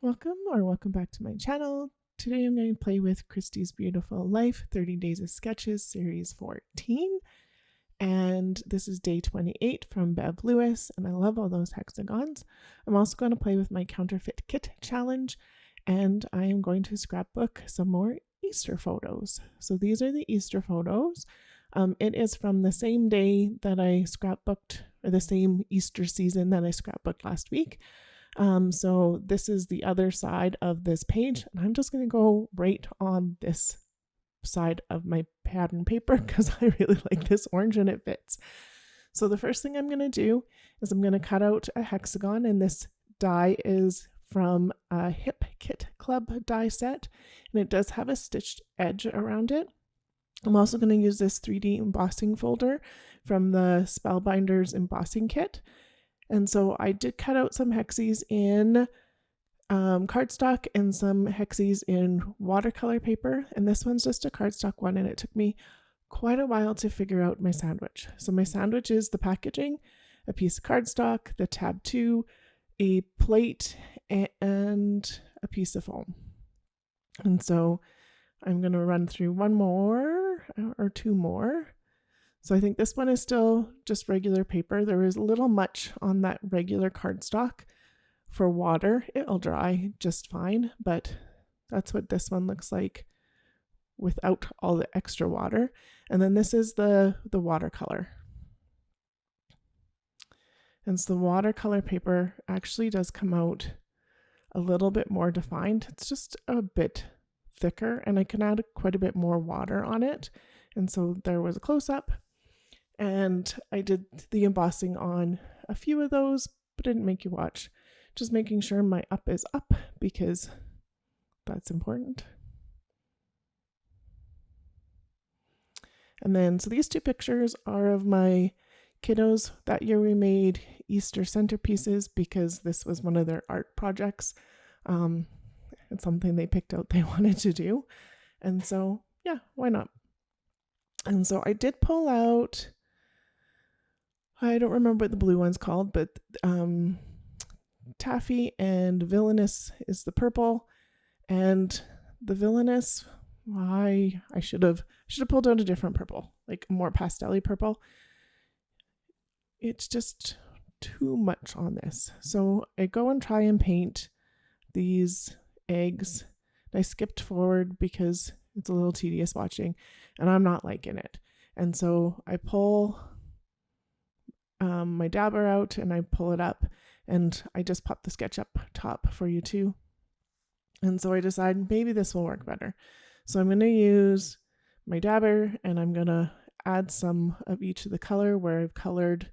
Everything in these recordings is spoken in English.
Welcome back to my channel. Today I'm going to play with Christy's Beautiful Life 30 Days of Sketches Series 14. And this is day 28 from Bev Lewis, and I love all those hexagons. I'm also going to play with my counterfeit kit challenge, and I am going to scrapbook some more Easter photos. So these are the Easter photos. It is from the same day that I scrapbooked, or the same Easter season that I scrapbooked last week. So this is the other side of this page, and I'm just going to go right on this side of my pattern paper because I really like this orange and it fits. So the first thing I'm going to do is I'm going to cut out a hexagon, and this die is from a Hip Kit Club die set, and it does have a stitched edge around it. I'm also going to use this 3D embossing folder from the Spellbinders embossing kit. And so I did cut out some hexies in cardstock and some hexies in watercolor paper. And this one's just a cardstock one, and it took me quite a while to figure out my sandwich. So my sandwich is the packaging, a piece of cardstock, the tab 2, a plate, and a piece of foam. And so I'm going to run through one more or two more. So I think this one is still just regular paper. There is a little much on that regular cardstock for water. It'll dry just fine, but that's what this one looks like without all the extra water. And then this is the watercolor. And so the watercolor paper actually does come out a little bit more defined. It's just a bit thicker, and I can add quite a bit more water on it. And so there was a close-up. And I did the embossing on a few of those, but didn't make you watch. Just making sure my up is up because that's important. And then, so these two pictures are of my kiddos. That year we made Easter centerpieces because this was one of their art projects. It's something they picked out they wanted to do. And so, yeah, why not? And so I did pull out, I don't remember what the blue one's called, but Taffy and Villainous is the purple. And the Villainous, I should have pulled out a different purple, like a more pastel-y purple. It's just too much on this. So I go and try and paint these eggs. I skipped forward because it's a little tedious watching, and I'm not liking it. And so I pull my dabber out and I pull it up, and I just pop the sketch up top for you too. And so I decide maybe this will work better. So I'm going to use my dabber, and I'm going to add some of each of the color where I've colored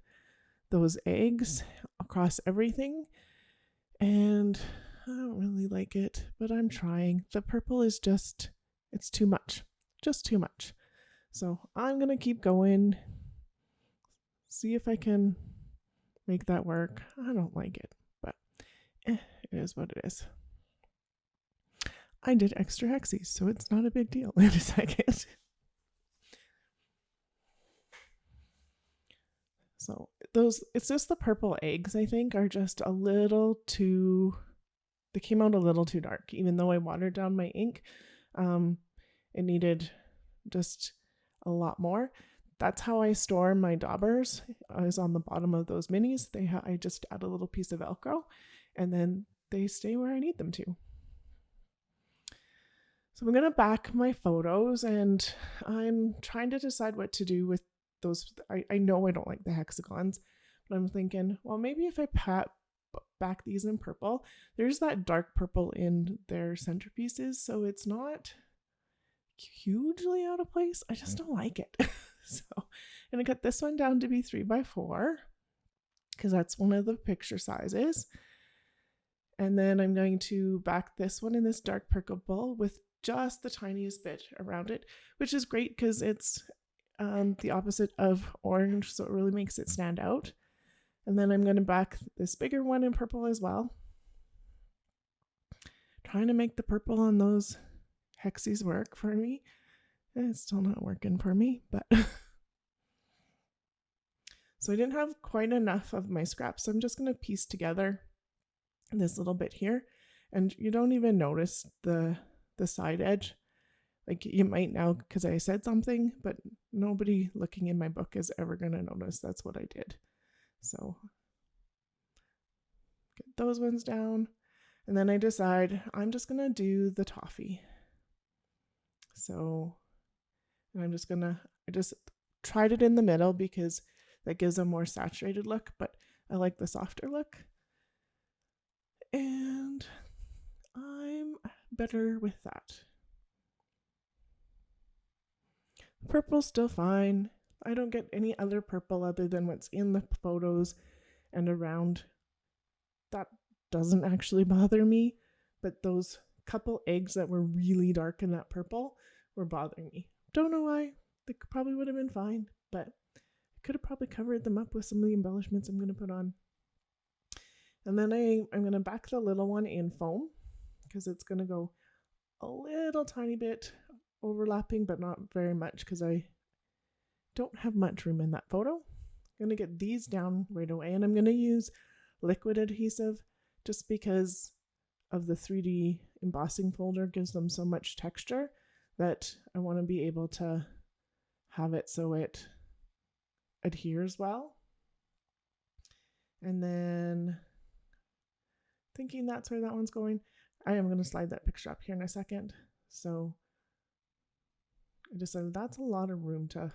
those eggs across everything. And I don't really like it, but I'm trying. The purple is just, it's too much, just too much. So I'm going to keep going, see if I can make that work. I don't like it, but it is what it is. I did extra hexies, so it's not a big deal. In a second. So those, it's just the purple eggs, I think, are just a little too, they came out a little too dark. Even though I watered down my ink, it needed just a lot more. That's how I store my daubers, is on the bottom of those minis. I just add a little piece of Velcro, and then they stay where I need them to. So I'm going to back my photos, and I'm trying to decide what to do with those. I know I don't like the hexagons, but I'm thinking, well, maybe if I back these in purple, there's that dark purple in their centerpieces, so it's not hugely out of place. I just don't like it. So I'm going to cut this one down to be 3x4 because that's one of the picture sizes. And then I'm going to back this one in this dark purple with just the tiniest bit around it, which is great because it's the opposite of orange, so it really makes it stand out. And then I'm going to back this bigger one in purple as well. Trying to make the purple on those hexies work for me. It's still not working for me, but so I didn't have quite enough of my scraps, so I'm just going to piece together this little bit here, And you don't even notice the side edge. Like you might now because I said something, but nobody looking in my book is ever going to notice that's what I did. So get those ones down. And then I decide I'm just going to do the toffee. So I just tried it in the middle because that gives a more saturated look, but I like the softer look. And I'm better with that. Purple's still fine. I don't get any other purple other than what's in the photos and around. That doesn't actually bother me, but those couple eggs that were really dark in that purple were bothering me. Don't know why. They probably would have been fine, but I could have probably covered them up with some of the embellishments I'm going to put on. And then I'm going to back the little one in foam because it's going to go a little tiny bit overlapping, but not very much because I don't have much room in that photo. I'm going to get these down right away, and I'm going to use liquid adhesive just because of the 3D embossing folder gives them so much texture that I want to be able to have it so it adheres well. And then thinking that's where that one's going, I am going to slide that picture up here in a second. So I decided that's a lot of room to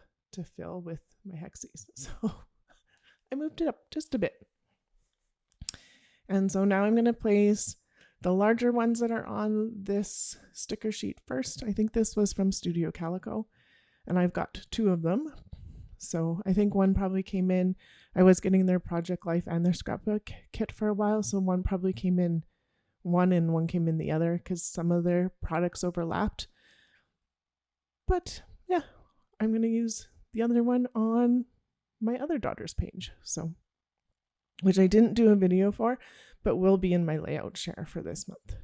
fill with my hexies. So I moved it up just a bit. And so now I'm going to place the larger ones that are on this sticker sheet first. I think this was from Studio Calico, and I've got 2 of them. So I think one probably came in, I was getting their Project Life and their scrapbook kit for a while, so one probably came in one and one came in the other because some of their products overlapped. But yeah, I'm going to use the other one on my other daughter's page, so which I didn't do a video for, but will be in my layout share for this month.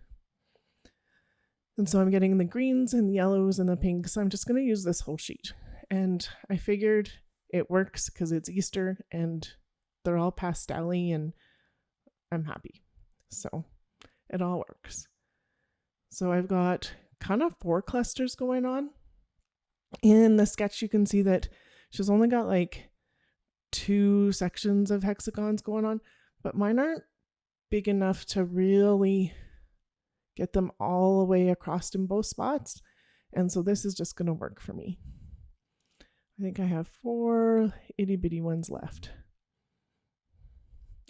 And so I'm getting the greens and the yellows and the pinks. I'm just going to use this whole sheet. And I figured it works because it's Easter and they're all pastel-y and I'm happy. So it all works. So I've got kind of 4 clusters going on. In the sketch, you can see that she's only got like 2 sections of hexagons going on, but mine aren't big enough to really get them all the way across in both spots. And so this is just going to work for me. I think I have 4 itty bitty ones left.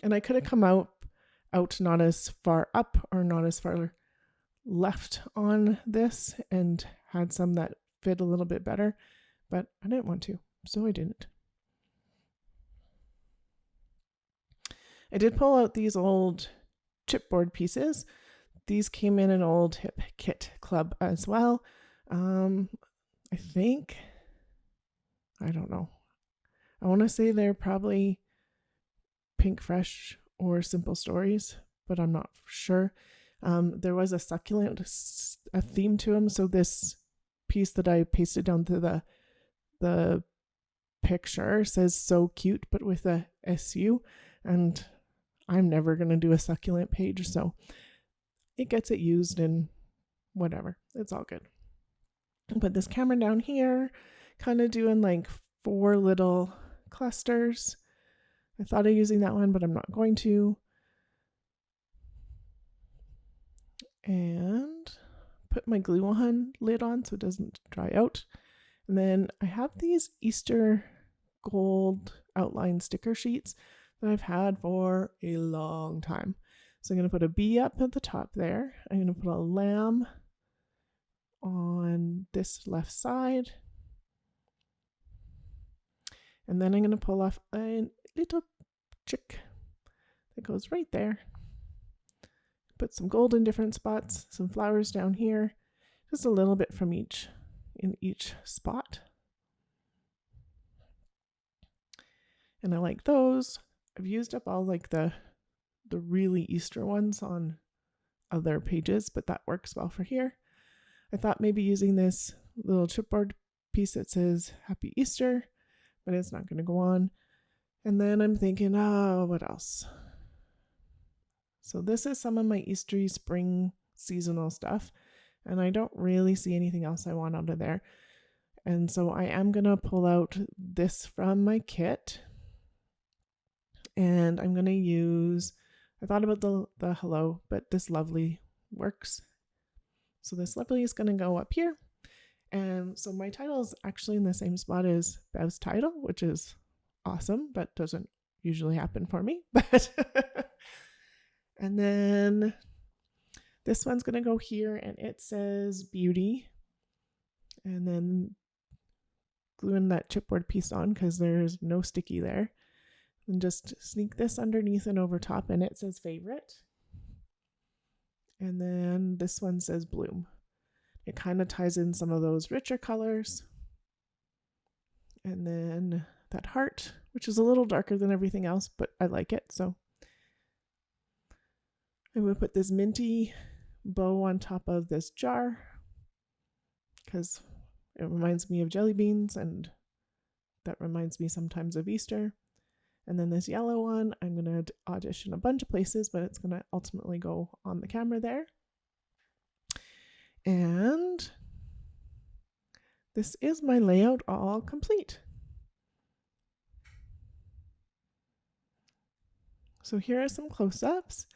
And I could have come out not as far up or not as far left on this and had some that fit a little bit better, but I didn't want to, so I didn't. I did pull out these old chipboard pieces. These came in an old hip kit club as well. I think, I don't know. I want to say they're probably Pink Fresh or Simple Stories, but I'm not sure. There was a succulent a theme to them, so this piece that I pasted down to the picture says "so cute," but with a SU, and I'm never going to do a succulent page, so it gets it used and whatever. It's all good. Put this camera down here, kind of doing like 4 little clusters. I thought of using that one, but I'm not going to. And put my glue on lid on so it doesn't dry out. And then I have these Easter gold outline sticker sheets that I've had for a long time. So I'm going to put a bee up at the top there. I'm going to put a lamb on this left side. And then I'm going to pull off a little chick that goes right there. Put some gold in different spots, some flowers down here, just a little bit from each in each spot. And I like those. I've used up all like the really Easter ones on other pages, but that works well for here. I thought maybe using this little chipboard piece that says Happy Easter, but it's not going to go on. And then I'm thinking, oh, what else? So this is some of my Eastery spring seasonal stuff, and I don't really see anything else I want out of there. And so I am going to pull out this from my kit, and I'm going to use, I thought about the hello, but this lovely works. So this lovely is going to go up here. And so my title is actually in the same spot as Bev's title, which is awesome, but doesn't usually happen for me. But and then this one's going to go here, and it says beauty. And then gluing that chipboard piece on because there's no sticky there. And just sneak this underneath and over top, and it says favorite. And then this one says bloom. It kind of ties in some of those richer colors. And then that heart, which is a little darker than everything else, but I like it. So I'm going to put this minty bow on top of this jar because it reminds me of jelly beans, and that reminds me sometimes of Easter. And then this yellow one, I'm going to audition a bunch of places, but it's going to ultimately go on the camera there. And this is my layout all complete. So here are some close-ups.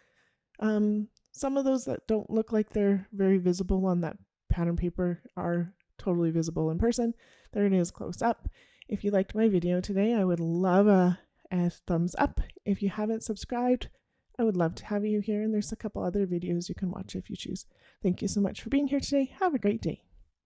Some of those that don't look like they're very visible on that pattern paper are totally visible in person. There it is close up. If you liked my video today, I would love a thumbs up. If you haven't subscribed, I would love to have you here, and there's a couple other videos you can watch if you choose. Thank you so much for being here today. Have a great day.